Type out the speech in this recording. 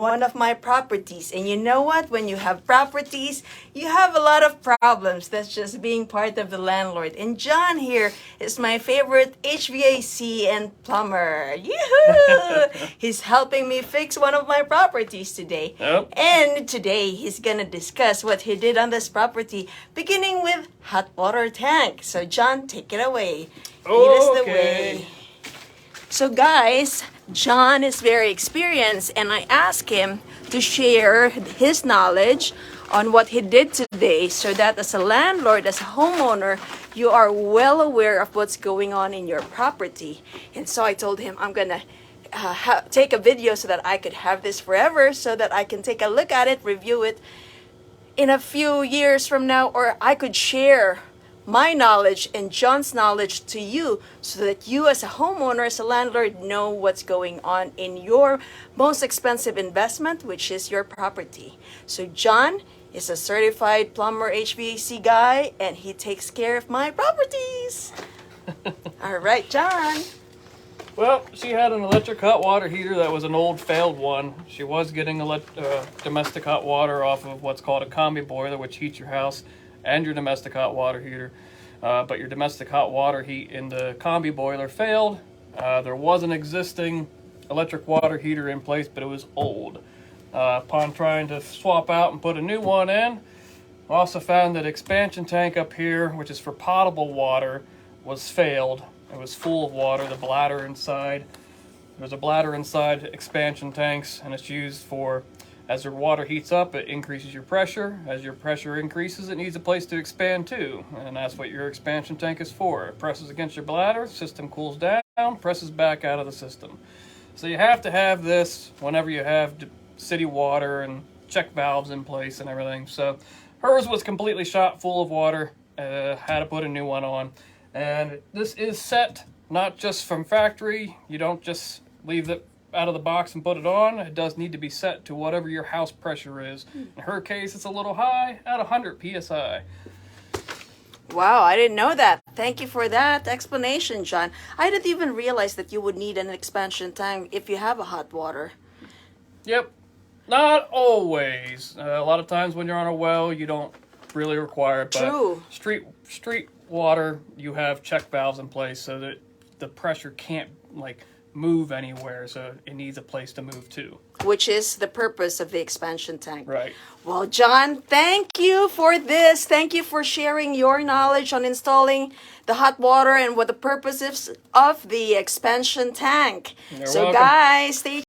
one of my properties. And you know what? When you have properties, you have a lot of problems. That's just being part of the landlord. And John here is my favorite HVAC and plumber. Yoo-hoo! He's helping me fix one of my properties today. Yep. And today he's gonna discuss what he did on this property, beginning with hot water tank. So John, take it away. Lead us the way. So guys, John is very experienced and I asked him to share his knowledge on what he did today so that as a landlord, as a homeowner, you are well aware of what's going on in your property. And so I told him I'm gonna take a video so that I could have this forever, so that I can take a look at it, review it in a few years from now, or I could share my knowledge and John's knowledge to you so that you as a homeowner, as a landlord, know what's going on in your most expensive investment, which is your property. So John is a certified plumber HVAC guy and he takes care of my properties. All right, John. Well, she had an electric hot water heater that was an old failed one. She was getting domestic hot water off of what's called a combi boiler, which heats your house and your domestic hot water heater. But your domestic hot water heat in the combi boiler failed. There was an existing electric water heater in place, but it was old. Upon trying to swap out and put a new one in, we also found that expansion tank up here, which is for potable water, was failed. It was full of water, the bladder inside. There's a bladder inside expansion tanks, and it's used for, as your water heats up, it increases your pressure. As your pressure increases, it needs a place to expand too. And that's what your expansion tank is for. It presses against your bladder, system cools down, presses back out of the system. So you have to have this whenever you have city water and check valves in place and everything. So hers was completely shot full of water, had to put a new one on. And this is set not just from factory. You don't just leave it out of the box and put it on. It does need to be set to whatever your house pressure is. In her case, it's a little high at 100 psi. Wow, I didn't know that. Thank you for that explanation, John. I didn't even realize that you would need an expansion tank if you have a hot water. Yep, not always. A lot of times when you're on a well, you don't really require it. But True. Street water, you have check valves in place so that the pressure can't move anywhere, so it needs a place to move to. Which is the purpose of the expansion tank. Right. Well, John, thank you for this. Thank you for sharing your knowledge on installing the hot water and what the purpose is of the expansion tank. You're so welcome. guys, stay